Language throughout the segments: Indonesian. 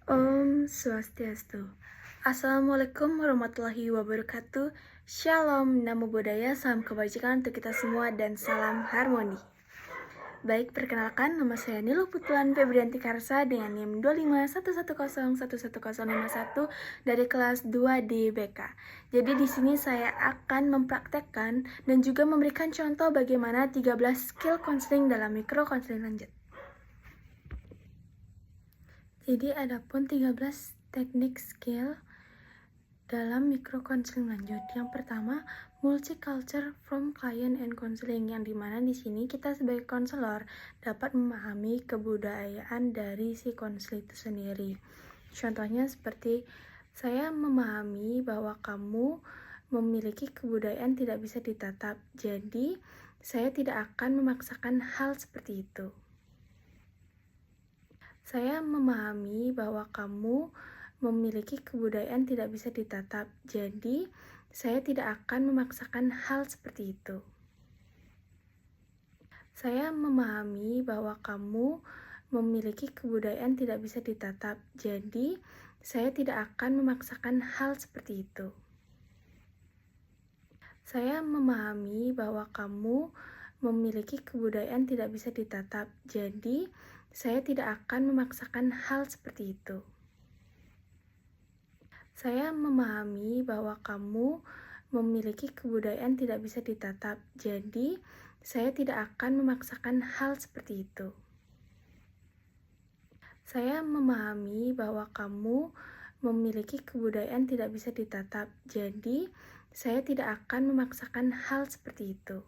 Om Swastiastu. Assalamualaikum warahmatullahi wabarakatuh. Shalom, namo buddhaya, salam kebajikan untuk kita semua dan salam harmoni. Baik, perkenalkan nama saya Nilu Putulan Febrianti Karsa dengan NIM 25110111051 dari kelas 2 di BK. Jadi di sini saya akan mempraktekkan dan juga memberikan contoh bagaimana 13 skill counseling dalam mikro counseling lanjut. Jadi adapun 13 teknik skill dalam mikro counseling lanjut. Yang pertama, multicultural from client and counseling, yang dimana di sini kita sebagai konselor dapat memahami kebudayaan dari si konselor itu sendiri. Contohnya seperti, saya memahami bahwa kamu memiliki kebudayaan tidak bisa ditatap, jadi saya tidak akan memaksakan hal seperti itu. Saya memahami bahwa kamu memiliki kebudayaan tidak bisa ditatap, jadi saya tidak akan memaksakan hal seperti itu. Saya memahami bahwa kamu memiliki kebudayaan tidak bisa ditatap, jadi saya tidak akan memaksakan hal seperti itu. Saya memahami bahwa kamu memiliki kebudayaan tidak bisa ditatap, jadi saya tidak akan memaksakan hal seperti itu. Saya memahami bahwa kamu memiliki kebudayaan tidak bisa ditatap, jadi saya tidak akan memaksakan hal seperti itu. Saya memahami bahwa kamu memiliki kebudayaan tidak bisa ditatap, jadi saya tidak akan memaksakan hal seperti itu.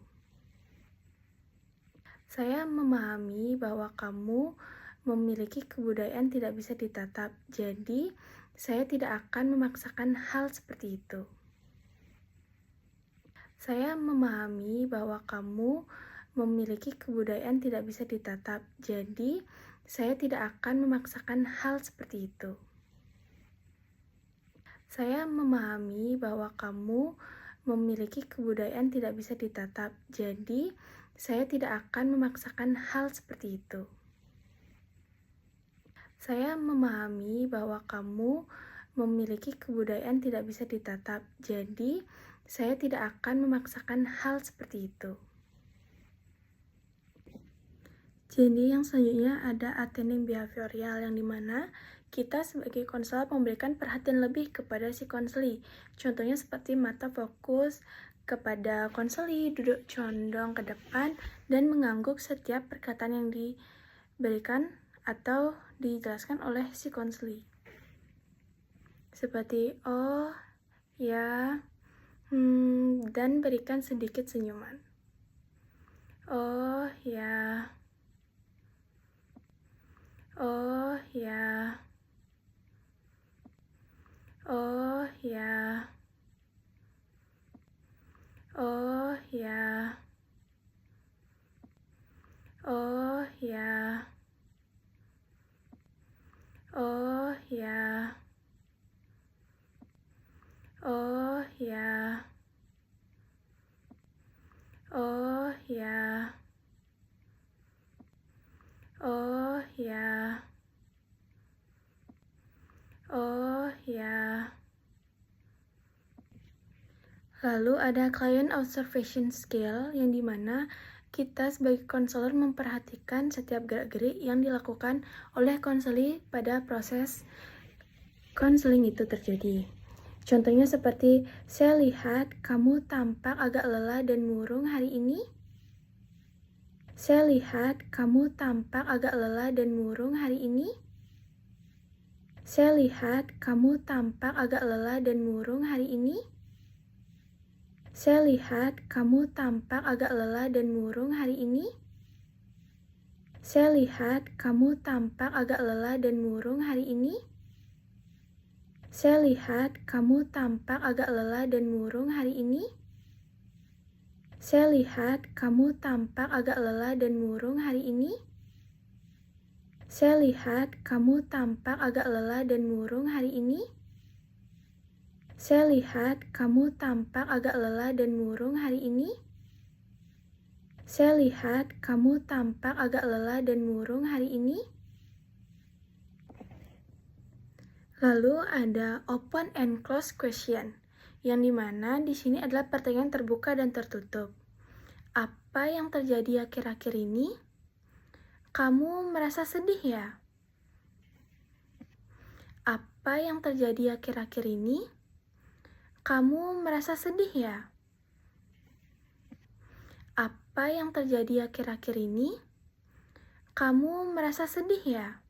Saya memahami bahwa kamu memiliki kebudayaan tidak bisa ditatap, jadi saya tidak akan memaksakan hal seperti itu. Saya memahami bahwa kamu memiliki kebudayaan tidak bisa ditatap, jadi saya tidak akan memaksakan hal seperti itu. Saya memahami bahwa kamu memiliki kebudayaan tidak bisa ditatap, jadi saya tidak akan memaksakan hal seperti itu. Saya memahami bahwa kamu memiliki kebudayaan tidak bisa ditatap, jadi saya tidak akan memaksakan hal seperti itu. Jadi yang selanjutnya ada attending behavioral, yang dimana kita sebagai konselor memberikan perhatian lebih kepada si konseli. Contohnya seperti mata fokus kepada konseli, duduk condong ke depan, dan mengangguk setiap perkataan yang diberikan atau dijelaskan oleh si konseli. Seperti oh, ya, dan berikan sedikit senyuman. Oh, ya. Oh, ya. Oh, ya. Oh, ya. Oh, ya. Oh, ya. Oh, ya. Oh, ya. Oh, ya. Oh, ya. Lalu ada client observation skill, yang dimana kita sebagai konselor memperhatikan setiap gerak-gerik yang dilakukan oleh konseli pada proses konseling itu terjadi. Contohnya seperti, saya lihat kamu tampak agak lelah dan murung hari ini. Saya lihat kamu tampak agak lelah dan murung hari ini. Saya lihat kamu tampak agak lelah dan murung hari ini. Saya lihat kamu tampak agak lelah dan murung hari ini. Saya lihat kamu tampak agak lelah dan murung hari ini. Saya lihat kamu tampak agak lelah dan murung hari ini. Saya lihat kamu tampak agak lelah dan murung hari ini. Saya lihat kamu tampak agak lelah dan murung hari ini. Saya lihat kamu tampak agak lelah dan murung hari ini. Saya lihat kamu tampak agak lelah dan murung hari ini. Lalu ada open and close question, yang dimana di sini adalah pertanyaan terbuka dan tertutup. Apa yang terjadi akhir-akhir ini? Kamu merasa sedih ya? Apa yang terjadi akhir-akhir ini? Kamu merasa sedih ya? Apa yang terjadi akhir-akhir ini? Kamu merasa sedih ya?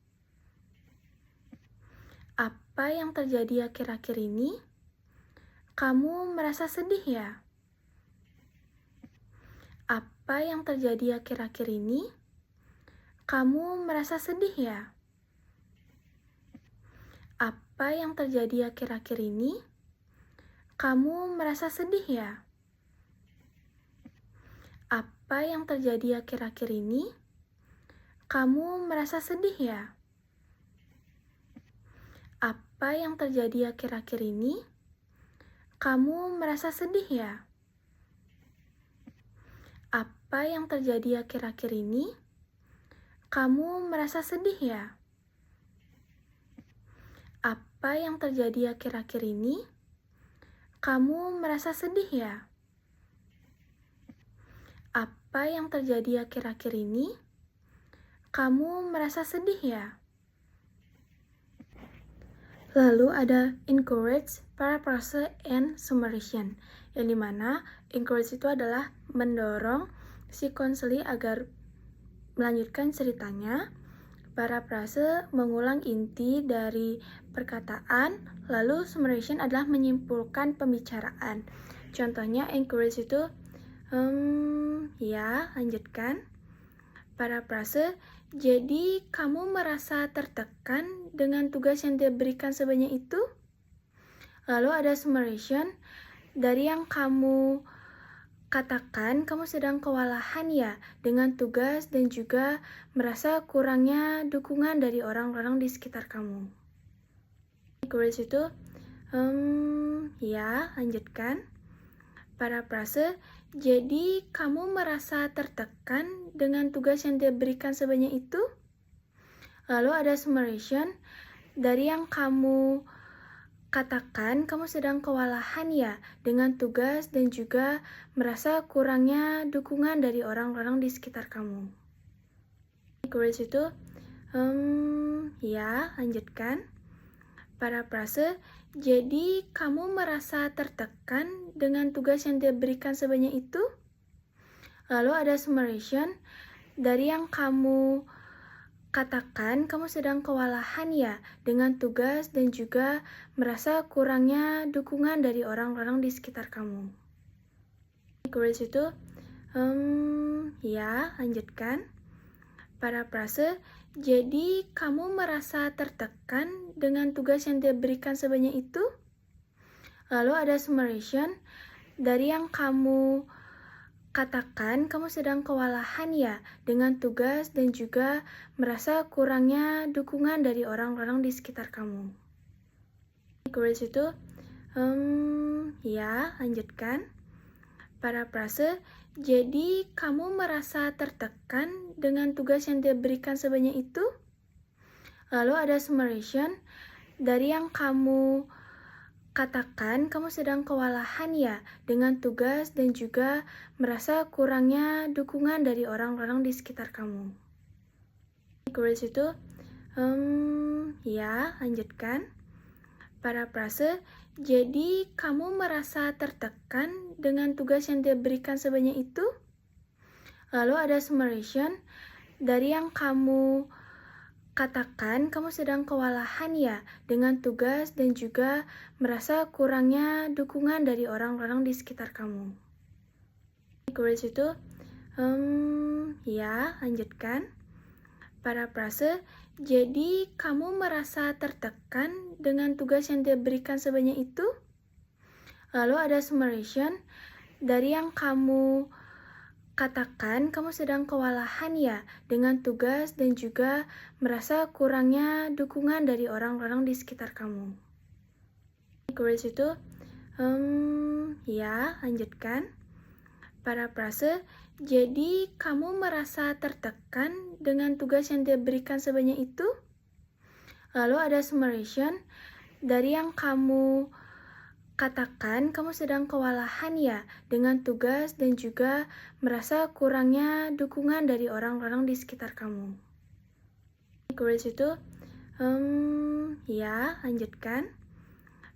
Apa yang terjadi akhir-akhir ini? Kamu merasa sedih ya? Apa yang terjadi akhir-akhir ini? Kamu merasa sedih ya? Apa yang terjadi akhir-akhir ini? Kamu merasa sedih ya? Apa yang terjadi akhir-akhir ini? Kamu merasa sedih ya? Apa yang terjadi akhir-akhir ini? Kamu merasa sedih ya? Apa yang terjadi akhir-akhir ini? Kamu merasa sedih ya? Apa yang terjadi akhir-akhir ini? Kamu merasa sedih ya? Apa yang terjadi akhir-akhir ini? Kamu merasa sedih ya? Lalu ada encourage, paraphrase, and summation, yang dimana encourage itu adalah mendorong si konseli agar melanjutkan ceritanya. Paraphrase mengulang inti dari perkataan, lalu summation adalah menyimpulkan pembicaraan. Contohnya encourage itu, ya, lanjutkan. Paraphrase, jadi kamu merasa tertekan dengan tugas yang diberikan sebanyak itu? Lalu ada summation, dari yang kamu katakan kamu sedang kewalahan ya dengan tugas dan juga merasa kurangnya dukungan dari orang-orang di sekitar kamu. Encourage itu, ya, lanjutkan. Paraphrase, jadi kamu merasa tertekan dengan tugas yang diberikan sebanyak itu? Lalu ada summation, dari yang kamu katakan kamu sedang kewalahan ya dengan tugas dan juga merasa kurangnya dukungan dari orang-orang di sekitar kamu. Encourage itu, ya, lanjutkan. Paraphrase, jadi kamu merasa tertekan dengan tugas yang diberikan sebanyak itu? Lalu ada summation, dari yang kamu katakan kamu sedang kewalahan ya dengan tugas dan juga merasa kurangnya dukungan dari orang-orang di sekitar kamu. Encourage itu, ya, lanjutkan. Paraphrase, jadi kamu merasa tertekan dengan tugas yang diberikan sebanyak itu? Lalu ada summation, dari yang kamu katakan kamu sedang kewalahan ya dengan tugas dan juga merasa kurangnya dukungan dari orang-orang di sekitar kamu. Encourage itu, ya, lanjutkan. Paraphrase, jadi kamu merasa tertekan dengan tugas yang diberikan sebanyak itu? Lalu ada summation, dari yang kamu katakan kamu sedang kewalahan ya dengan tugas dan juga merasa kurangnya dukungan dari orang-orang di sekitar kamu. Encourage itu, ya, lanjutkan. Paraphrase, jadi kamu merasa tertekan dengan tugas yang diberikan sebanyak itu? Lalu ada summation, dari yang kamu katakan kamu sedang kewalahan ya dengan tugas dan juga merasa kurangnya dukungan dari orang-orang di sekitar kamu. Encourage itu, ya, lanjutkan. Paraphrase, jadi kamu merasa tertekan dengan tugas yang diberikan sebanyak itu? Lalu ada summation, dari yang kamu katakan kamu sedang kewalahan ya dengan tugas dan juga merasa kurangnya dukungan dari orang-orang di sekitar kamu. Encourage itu, ya, lanjutkan. Paraphrase, jadi kamu merasa tertekan dengan tugas yang diberikan sebanyak itu? Lalu ada summation, Dari yang kamu katakan, kamu sedang kewalahan ya dengan tugas dan juga merasa kurangnya dukungan dari orang-orang di sekitar kamu. Encourage itu, ya, lanjutkan.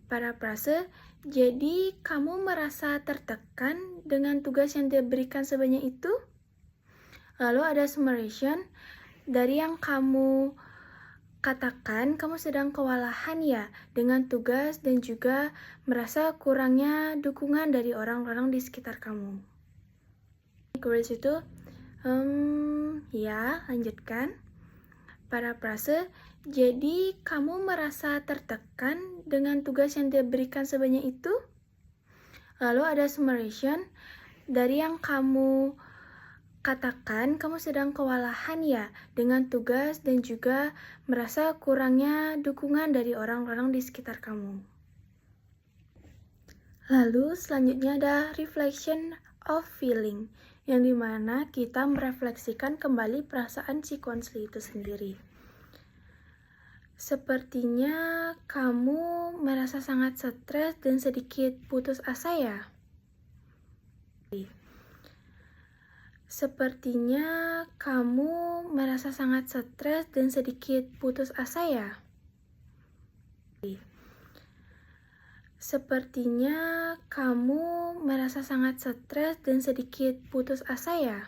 Parafrase, jadi kamu merasa tertekan dengan tugas yang diberikan sebanyak itu? Lalu ada summation, dari yang kamu katakan, kamu sedang kewalahan ya dengan tugas dan juga merasa kurangnya dukungan dari orang-orang di sekitar kamu. Encourage itu, ya, lanjutkan. Parafrase, jadi kamu merasa tertekan dengan tugas yang diberikan sebanyak itu? Lalu ada summation, dari yang kamu katakan, kamu sedang kewalahan ya dengan tugas dan juga merasa kurangnya dukungan dari orang-orang di sekitar kamu. Lalu selanjutnya ada reflection of feeling, yang dimana kita merefleksikan kembali perasaan si konseli itu sendiri. Sepertinya kamu merasa sangat stres dan sedikit putus asa ya? Sepertinya kamu merasa sangat stres dan sedikit putus asa ya? Sepertinya kamu merasa sangat stres dan sedikit putus asa ya?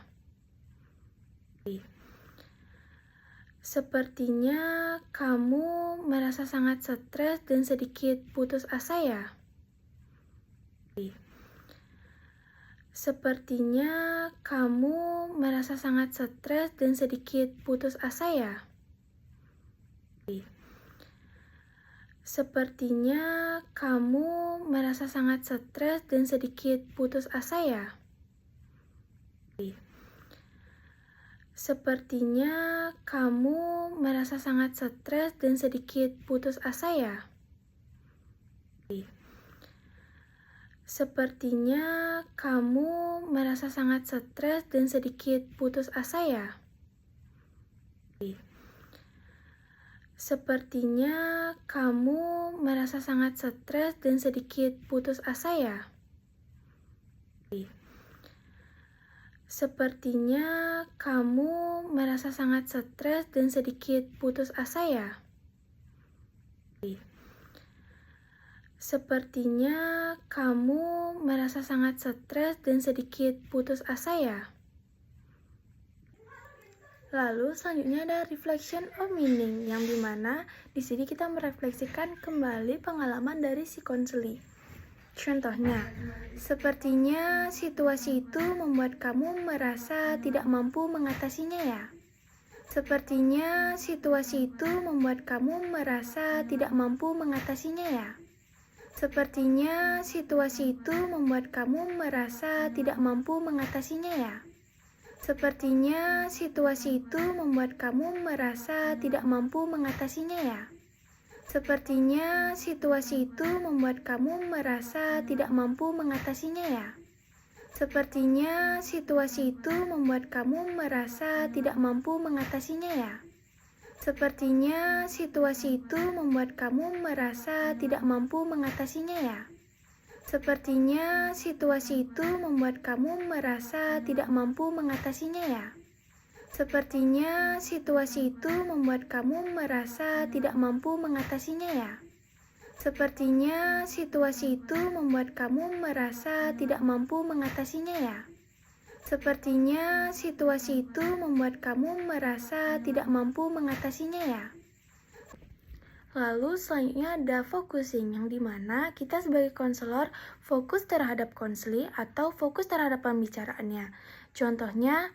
Sepertinya kamu merasa sangat stres dan sedikit putus asa ya? Sepertinya kamu merasa sangat stres dan sedikit putus asa ya? Sepertinya kamu merasa sangat stres dan sedikit putus asa ya? Sepertinya kamu merasa sangat stres dan sedikit putus asa ya? Sepertinya kamu merasa sangat stres dan sedikit putus asa ya? Sepertinya kamu merasa sangat stres dan sedikit putus asa ya? Sepertinya kamu merasa sangat stres dan sedikit putus asa ya? Sepertinya kamu merasa sangat stres dan sedikit putus asa ya? Lalu selanjutnya ada reflection of meaning, yang dimana di sini kita merefleksikan kembali pengalaman dari si konseli. Contohnya, sepertinya situasi itu membuat kamu merasa tidak mampu mengatasinya ya? Sepertinya situasi itu membuat kamu merasa tidak mampu mengatasinya ya? Sepertinya situasi itu membuat kamu merasa tidak mampu mengatasinya ya? Sepertinya situasi itu membuat kamu merasa tidak mampu mengatasinya ya? Sepertinya situasi itu membuat kamu merasa tidak mampu mengatasinya ya? Sepertinya situasi itu membuat kamu merasa tidak mampu mengatasinya ya? Sepertinya situasi itu membuat kamu merasa tidak mampu mengatasinya ya? Sepertinya situasi itu membuat kamu merasa tidak mampu mengatasinya ya? Sepertinya situasi itu membuat kamu merasa tidak mampu mengatasinya ya? Sepertinya situasi itu membuat kamu merasa tidak mampu mengatasinya ya? Sepertinya situasi itu membuat kamu merasa tidak mampu mengatasinya ya? Lalu selanjutnya ada focusing, yang dimana kita sebagai konselor fokus terhadap konseli atau fokus terhadap pembicaraannya. Contohnya,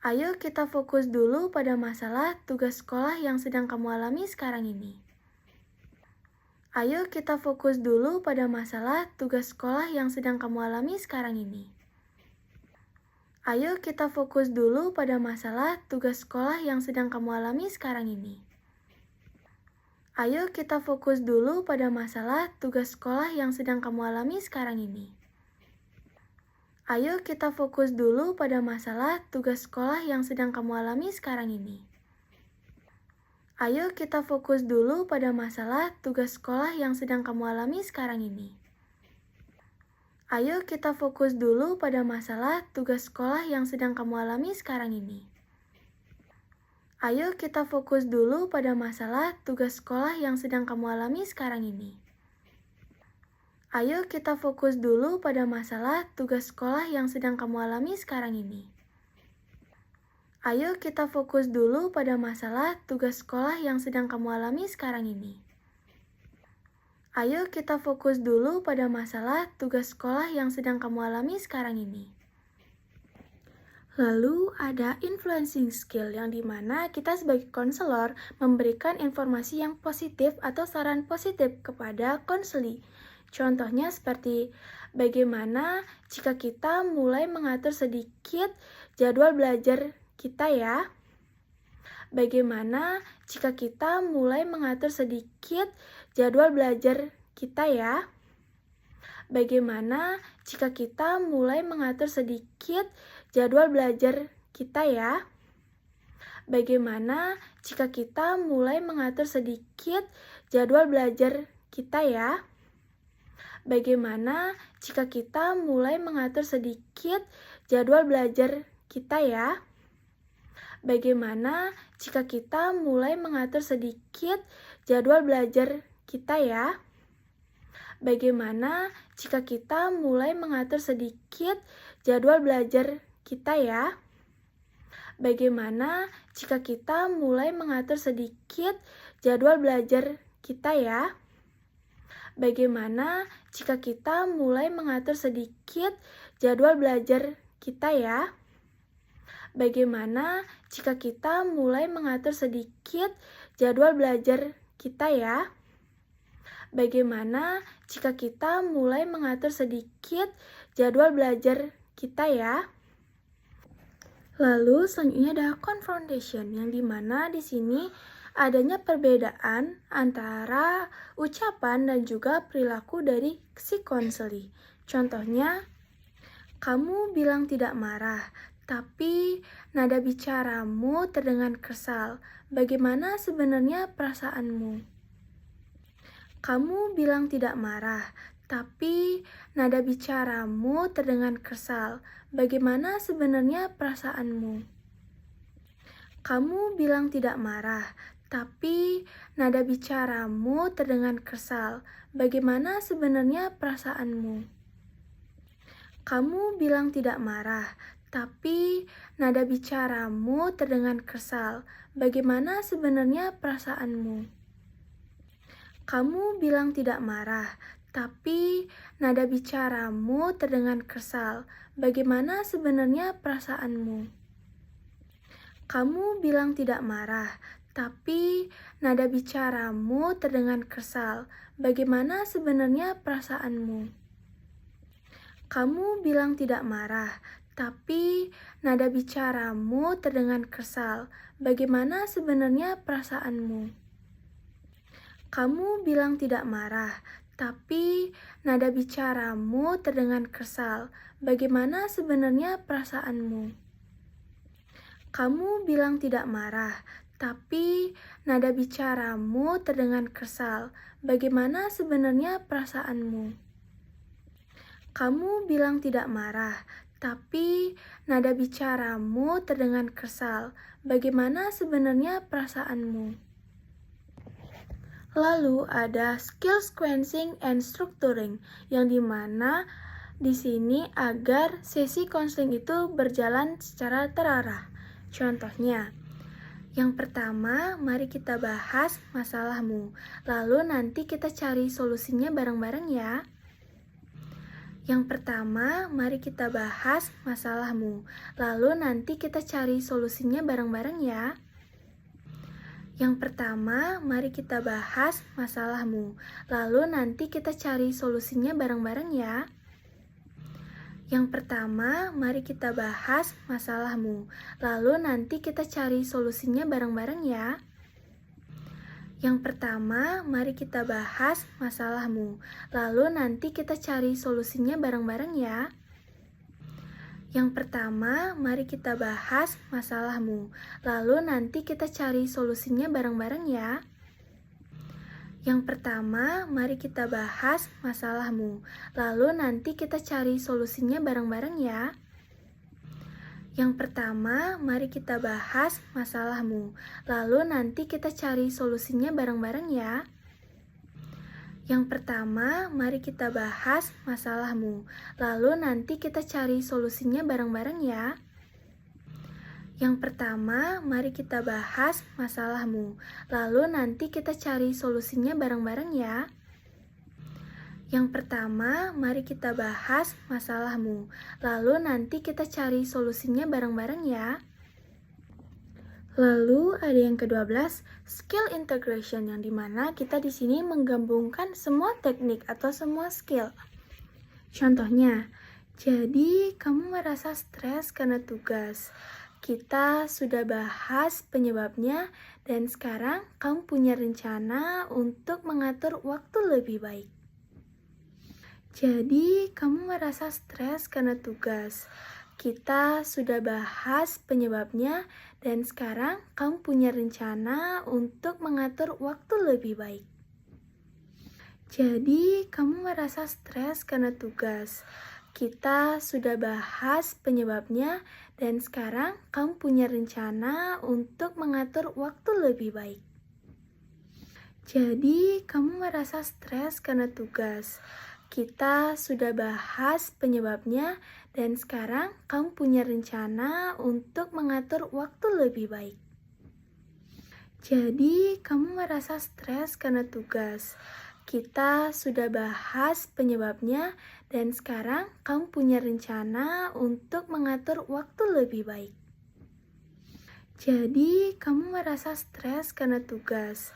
ayo kita fokus dulu pada masalah tugas sekolah yang sedang kamu alami sekarang ini. Ayo kita fokus dulu pada masalah tugas sekolah yang sedang kamu alami sekarang ini. Ayo kita fokus dulu pada masalah tugas sekolah yang sedang kamu alami sekarang ini. Ayo kita fokus dulu pada masalah tugas sekolah yang sedang kamu alami sekarang ini. Ayo kita fokus dulu pada masalah tugas sekolah yang sedang kamu alami sekarang ini. Ayo kita fokus dulu pada masalah tugas sekolah yang sedang kamu alami sekarang ini. Ayo kita fokus dulu pada masalah tugas sekolah yang sedang kamu alami sekarang ini. Ayo kita fokus dulu pada masalah tugas sekolah yang sedang kamu alami sekarang ini. Ayo kita fokus dulu pada masalah tugas sekolah yang sedang kamu alami sekarang ini. Ayo kita fokus dulu pada masalah tugas sekolah yang sedang kamu alami sekarang ini. Ayo kita fokus dulu pada masalah tugas sekolah yang sedang kamu alami sekarang ini. Lalu ada influencing skill yang dimana kita sebagai konselor memberikan informasi yang positif atau saran positif kepada konseli. Contohnya seperti bagaimana jika kita mulai mengatur sedikit jadwal belajar kita ya. Bagaimana jika kita mulai mengatur sedikit jadwal belajar kita ya? Bagaimana jika kita mulai mengatur sedikit jadwal belajar kita ya? Bagaimana jika kita mulai mengatur sedikit jadwal belajar kita ya? Bagaimana jika kita mulai mengatur sedikit jadwal belajar kita ya? Bagaimana jika kita mulai mengatur sedikit jadwal belajar kita ya? Bagaimana jika kita mulai mengatur sedikit jadwal belajar kita ya? Bagaimana jika kita mulai mengatur sedikit jadwal belajar kita ya? Bagaimana jika kita mulai mengatur sedikit jadwal belajar kita ya? Bagaimana jika kita mulai mengatur sedikit jadwal belajar kita ya? Bagaimana jika kita mulai mengatur sedikit jadwal belajar kita ya? Lalu selanjutnya ada confrontation yang dimana di sini adanya perbedaan antara ucapan dan juga perilaku dari si konseli. Contohnya, kamu bilang tidak marah, tapi nada bicaramu terdengar kesal. Bagaimana sebenarnya perasaanmu? Kamu bilang tidak marah, tapi nada bicaramu terdengar kesal. Bagaimana sebenarnya perasaanmu? Kamu bilang tidak marah, tapi nada bicaramu terdengar kesal. Bagaimana sebenarnya perasaanmu? Kamu bilang tidak marah, tapi nada bicaramu terdengar kesal. Bagaimana sebenarnya perasaanmu? Kamu bilang tidak marah, tapi nada bicaramu terdengar kesal. Bagaimana sebenarnya perasaanmu? Kamu bilang tidak marah, tapi nada bicaramu terdengar kesal. Bagaimana sebenarnya perasaanmu? Kamu bilang tidak marah, tapi nada bicaramu terdengar kesal. Bagaimana sebenarnya perasaanmu? Kamu bilang tidak marah, tapi nada bicaramu terdengar kesal. Bagaimana sebenarnya perasaanmu? Kamu bilang tidak marah, tapi nada bicaramu terdengar kesal. Bagaimana sebenarnya perasaanmu? Kamu bilang tidak marah, tapi nada bicaramu terdengar kesal. Bagaimana sebenarnya perasaanmu? Lalu ada skill sequencing and structuring, yang dimana di sini agar sesi konseling itu berjalan secara terarah. Contohnya, yang pertama, mari kita bahas masalahmu, lalu nanti kita cari solusinya bareng-bareng ya. Yang pertama, mari kita bahas masalahmu, lalu nanti kita cari solusinya bareng-bareng ya. Yang pertama, mari kita bahas masalahmu, lalu nanti kita cari solusinya bareng-bareng ya. Yang pertama, mari kita bahas masalahmu, lalu nanti kita cari solusinya bareng-bareng ya. Yang pertama, mari kita bahas masalahmu, lalu nanti kita cari solusinya bareng-bareng ya. Yang pertama, mari kita bahas masalahmu. Lalu nanti kita cari solusinya bareng-bareng ya. Yang pertama, mari kita bahas masalahmu. Lalu nanti kita cari solusinya bareng-bareng ya. Yang pertama, mari kita bahas masalahmu. Lalu nanti kita cari solusinya bareng-bareng ya. Yang pertama, mari kita bahas masalahmu. Lalu nanti kita cari solusinya bareng-bareng ya. Yang pertama, mari kita bahas masalahmu. Lalu nanti kita cari solusinya bareng-bareng ya. Yang pertama, mari kita bahas masalahmu. Lalu nanti kita cari solusinya bareng-bareng ya. Lalu ada yang ke-12, skill integration, yang dimana kita di sini menggabungkan semua teknik atau semua skill. Contohnya, jadi kamu merasa stres karena tugas. Kita sudah bahas penyebabnya dan sekarang kamu punya rencana untuk mengatur waktu lebih baik. Jadi kamu merasa stres karena tugas. Kita sudah bahas penyebabnya dan sekarang kamu punya rencana untuk mengatur waktu lebih baik. Jadi kamu merasa stres karena tugas. Kita sudah bahas penyebabnya dan sekarang kamu punya rencana untuk mengatur waktu lebih baik. Jadi kamu merasa stres karena tugas. Kita sudah bahas penyebabnya dan sekarang kamu punya rencana untuk mengatur waktu lebih baik. Jadi kamu merasa stres karena tugas. Kita sudah bahas penyebabnya dan sekarang kamu punya rencana untuk mengatur waktu lebih baik. Jadi kamu merasa stres karena tugas.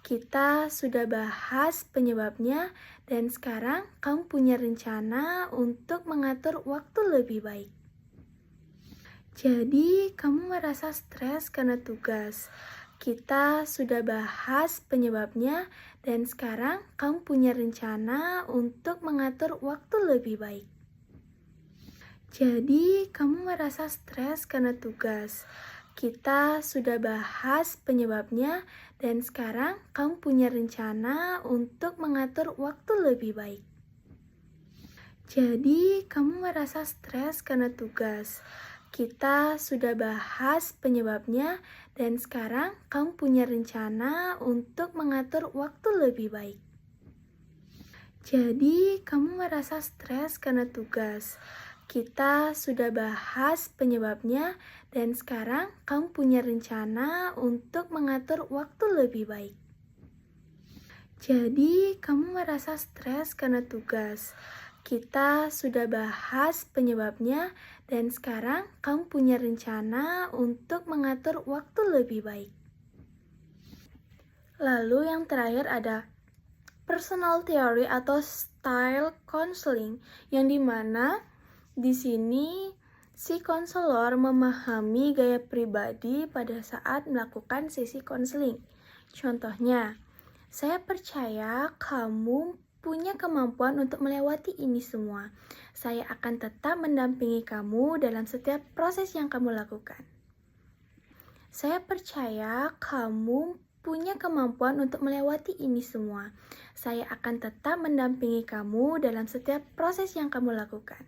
Kita sudah bahas penyebabnya dan sekarang kamu punya rencana untuk mengatur waktu lebih baik. Jadi kamu merasa stres karena tugas. Kita sudah bahas penyebabnya dan sekarang kamu punya rencana untuk mengatur waktu lebih baik. Jadi kamu merasa stres karena tugas. Kita sudah bahas penyebabnya dan sekarang kamu punya rencana untuk mengatur waktu lebih baik. Jadi kamu merasa stres karena tugas. Kita sudah bahas penyebabnya dan sekarang kamu punya rencana untuk mengatur waktu lebih baik. Jadi kamu merasa stres karena tugas. Kita sudah bahas penyebabnya dan sekarang kamu punya rencana untuk mengatur waktu lebih baik. Jadi kamu merasa stres karena tugas. Kita sudah bahas penyebabnya dan sekarang kamu punya rencana untuk mengatur waktu lebih baik. Lalu yang terakhir ada personal theory atau style counseling, yang dimana di sini si konselor memahami gaya pribadi pada saat melakukan sesi konseling. Contohnya, saya percaya kamu punya kemampuan untuk melewati ini semua. Saya akan tetap mendampingi kamu dalam setiap proses yang kamu lakukan. Saya percaya kamu punya kemampuan untuk melewati ini semua. Saya akan tetap mendampingi kamu dalam setiap proses yang kamu lakukan.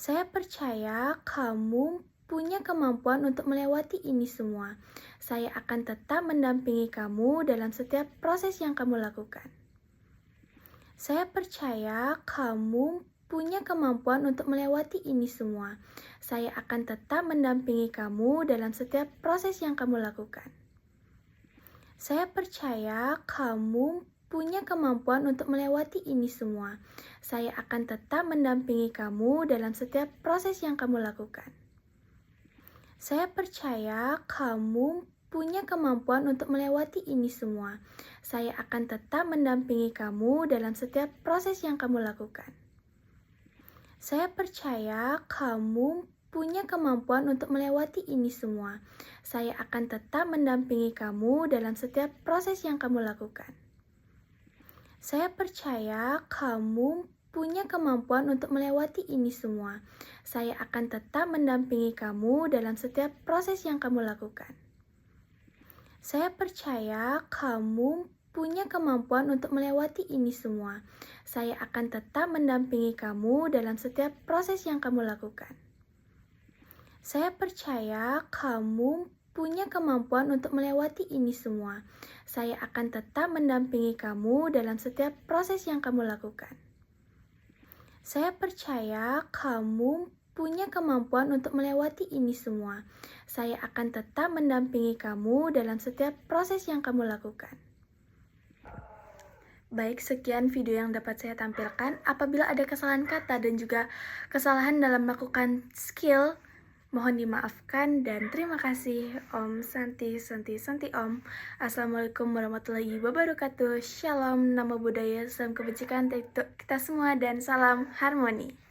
Saya percaya kamu punya kemampuan untuk melewati ini semua. Saya akan tetap mendampingi kamu dalam setiap proses yang kamu lakukan. Saya percaya kamu punya kemampuan untuk melewati ini semua. Saya akan tetap mendampingi kamu dalam setiap proses yang kamu lakukan. Saya percaya kamu punya kemampuan untuk melewati ini semua. Saya akan tetap mendampingi kamu dalam setiap proses yang kamu lakukan. Saya percaya kamu punya kemampuan untuk melewati ini semua. Saya akan tetap mendampingi kamu dalam setiap proses yang kamu lakukan. Saya percaya kamu punya kemampuan untuk melewati ini semua. Saya akan tetap mendampingi kamu dalam setiap proses yang kamu lakukan. Saya percaya kamu punya kemampuan untuk melewati ini semua. Saya akan tetap mendampingi kamu dalam setiap proses yang kamu lakukan. Saya percaya kamu punya kemampuan untuk melewati ini semua. Saya akan tetap mendampingi kamu dalam setiap proses yang kamu lakukan. Saya percaya kamu punya kemampuan untuk melewati ini semua. Saya akan tetap mendampingi kamu dalam setiap proses yang kamu lakukan. Saya percaya kamu punya kemampuan untuk melewati ini semua. Saya akan tetap mendampingi kamu dalam setiap proses yang kamu lakukan. Baik, sekian video yang dapat saya tampilkan. Apabila ada kesalahan kata dan juga kesalahan dalam melakukan skill, mohon dimaafkan dan terima kasih. Om Santi Santi Santi Om. Assalamualaikum warahmatullahi wabarakatuh. Shalom, nama budaya, salam kebajikan untuk kita semua dan salam harmoni.